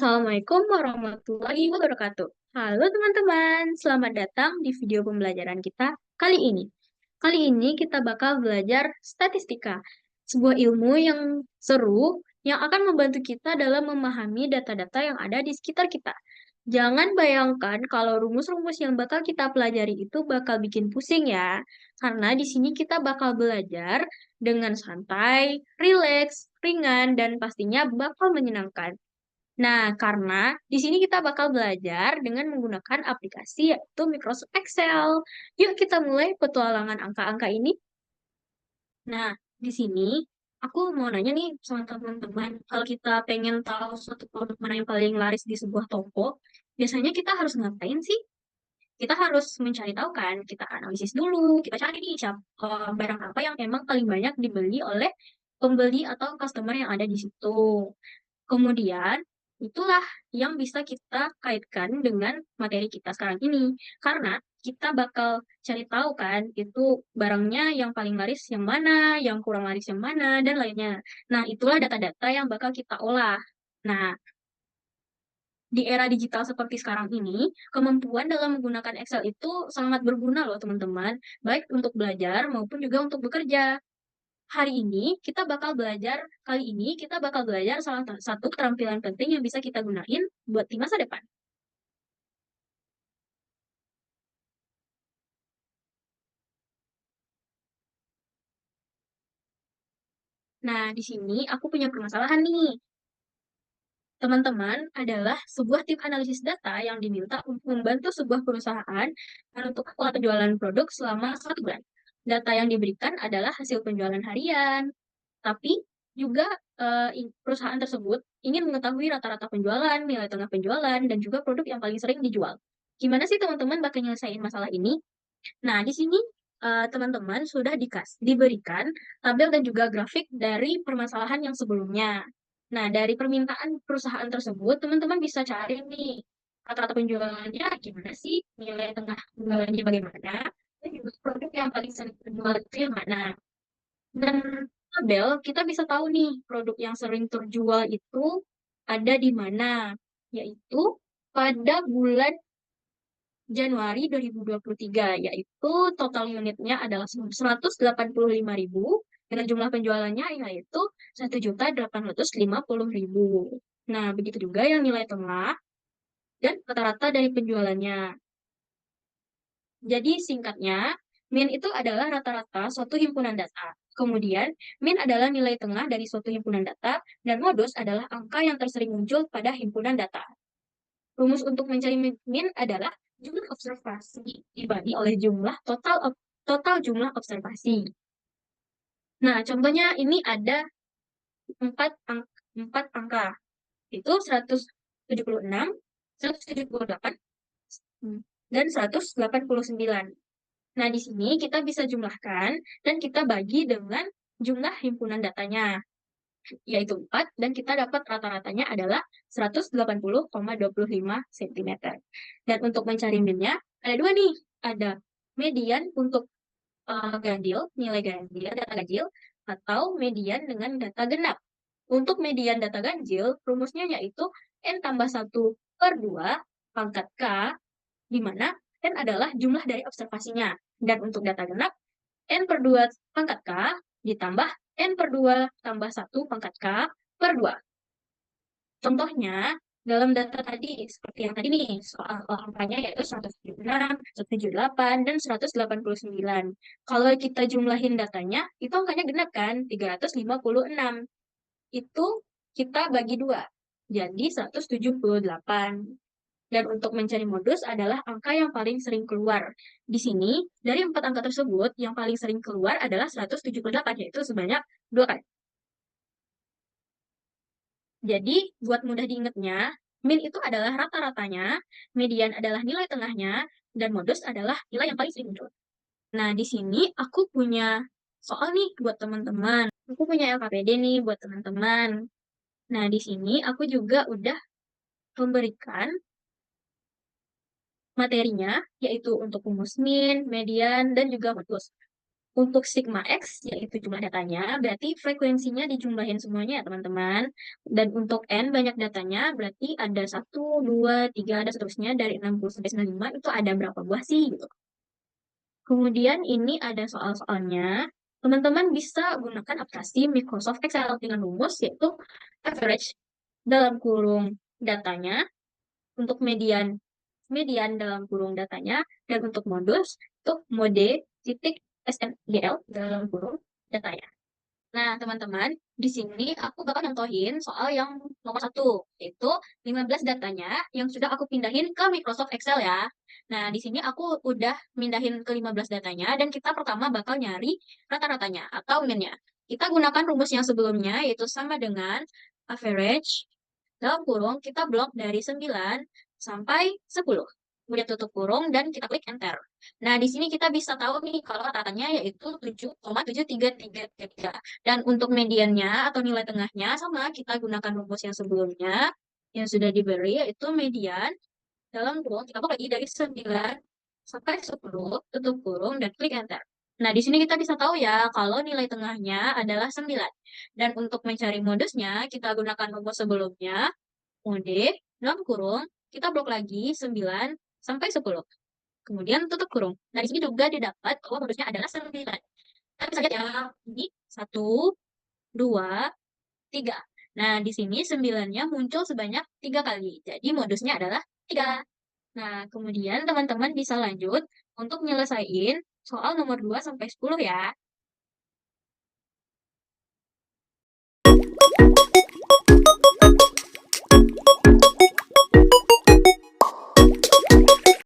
Assalamualaikum warahmatullahi wabarakatuh. Halo teman-teman, selamat datang di video pembelajaran kita kali ini. Kali ini kita bakal belajar statistika, sebuah ilmu yang seru yang akan membantu kita dalam memahami data-data yang ada di sekitar kita. Jangan bayangkan kalau rumus-rumus yang bakal kita pelajari itu bakal bikin pusing ya, karena di sini kita bakal belajar dengan santai, rileks, ringan, dan pastinya bakal menyenangkan. Nah, karena di sini kita bakal belajar dengan menggunakan aplikasi yaitu Microsoft Excel. Yuk kita mulai petualangan angka-angka ini. Nah, di sini aku mau nanya nih sama teman-teman, kalau kita pengen tahu suatu produk mana yang paling laris di sebuah toko, biasanya kita harus ngapain sih? Kita harus mencari tahu kan, kita analisis dulu, kita cari nih barang apa yang emang paling banyak dibeli oleh pembeli atau customer yang ada di situ. Kemudian, itulah yang bisa kita kaitkan dengan materi kita sekarang ini. Karena kita bakal cari tahu kan, itu barangnya yang paling laris yang mana, yang kurang laris yang mana, dan lainnya. Nah, itulah data-data yang bakal kita olah. Nah, di era digital seperti sekarang ini, kemampuan dalam menggunakan Excel itu sangat berguna loh teman-teman, baik untuk belajar maupun juga untuk bekerja. Kali ini kita bakal belajar salah satu keterampilan penting yang bisa kita gunain buat di masa depan. Nah, di sini aku punya permasalahan nih. Teman-teman adalah sebuah tim analisis data yang diminta untuk membantu sebuah perusahaan menentukan pola penjualan produk selama 1 bulan. Data yang diberikan adalah hasil penjualan harian, tapi juga perusahaan tersebut ingin mengetahui rata-rata penjualan, nilai tengah penjualan, dan juga produk yang paling sering dijual. Gimana sih teman-teman bakal nyelesain masalah ini? Nah, di sini teman-teman sudah diberikan tabel dan juga grafik dari permasalahan yang sebelumnya. Nah, dari permintaan perusahaan tersebut, teman-teman bisa cari nih rata-rata penjualannya gimana sih, nilai tengah penjualannya bagaimana, dan juga produk yang paling sering terjual itu yang mana. Dan tabel, kita bisa tahu nih produk yang sering terjual itu ada di mana, yaitu pada bulan Januari 2023, yaitu total unitnya adalah 185.000 dengan jumlah penjualannya yaitu 1.850.000. Nah, begitu juga yang nilai tengah dan rata-rata dari penjualannya. Jadi singkatnya, min itu adalah rata-rata suatu himpunan data. Kemudian, min adalah nilai tengah dari suatu himpunan data, dan modus adalah angka yang tersering muncul pada himpunan data. Rumus untuk mencari min adalah jumlah observasi dibagi oleh total jumlah observasi. Nah, contohnya ini ada 4 angka. Itu 176, 178, dan 189. Nah, di sini kita bisa jumlahkan dan kita bagi dengan jumlah himpunan datanya, yaitu 4, dan kita dapat rata-ratanya adalah 180,25 cm. Dan untuk mencari minnya, ada dua nih. Ada median untuk nilai ganjil, data ganjil, atau median dengan data genap. Untuk median data ganjil, rumusnya yaitu N tambah 1/2 pangkat K, di mana N adalah jumlah dari observasinya. Dan untuk data genap, N/2 pangkat K ditambah N/2 tambah 1 pangkat K per 2. Contohnya, dalam data tadi, seperti yang tadi nih, soal angkanya yaitu 176, 178, dan 189. Kalau kita jumlahin datanya, itu angkanya genap kan, 356. Itu kita bagi 2, jadi 178. Dan untuk mencari modus adalah angka yang paling sering keluar. Di sini, dari 4 angka tersebut, yang paling sering keluar adalah 178, yaitu sebanyak 2 kali. Jadi, buat mudah diingatnya, min itu adalah rata-ratanya, median adalah nilai tengahnya, dan modus adalah nilai yang paling sering muncul. Nah, di sini aku punya soal nih buat teman-teman. Aku punya LKPD nih buat teman-teman. Nah, di sini aku juga udah memberikan materinya, yaitu untuk rumus min, median, dan juga modus. Untuk sigma X, yaitu jumlah datanya, berarti frekuensinya dijumlahin semuanya ya teman-teman. Dan untuk N, banyak datanya, berarti ada 1, 2, 3, dan seterusnya. Dari 60 sampai 95, itu ada berapa buah sih? Gitu. Kemudian ini ada soal-soalnya. Teman-teman bisa gunakan aplikasi Microsoft Excel dengan rumus, yaitu average dalam kurung datanya, untuk median median dalam kurung datanya, dan untuk modus, untuk mode titik SNDL dalam kurung datanya. Nah, teman-teman, di sini aku bakal contohin soal yang nomor satu, yaitu 15 datanya yang sudah aku pindahin ke Microsoft Excel ya. Nah, di sini aku udah pindahin ke 15 datanya, dan kita pertama bakal nyari rata-ratanya atau mean-nya. Kita gunakan rumus yang sebelumnya, yaitu sama dengan average dalam kurung, kita blok dari 9 sampai 10. Kemudian tutup kurung dan kita klik enter. Nah, di sini kita bisa tahu nih kalau rata-ratanya yaitu 7,73333. Dan untuk mediannya atau nilai tengahnya sama, kita gunakan rumus yang sebelumnya yang sudah diberi, yaitu median dalam kurung kita blok lagi dari 9 sampai 10, tutup kurung dan klik enter. Nah, di sini kita bisa tahu ya kalau nilai tengahnya adalah 9. Dan untuk mencari modusnya, kita gunakan rumus sebelumnya, mode dalam kurung, kita blok lagi 9 sampai 10. Kemudian tutup kurung. Nah, di sini juga didapat bahwa modusnya adalah 9. Kita bisa lihat ya, ini 1, 2, 3. Nah, di sini 9-nya muncul sebanyak 3 kali. Jadi modusnya adalah 3. Nah, kemudian teman-teman bisa lanjut untuk nyelesain soal nomor 2 sampai 10 ya.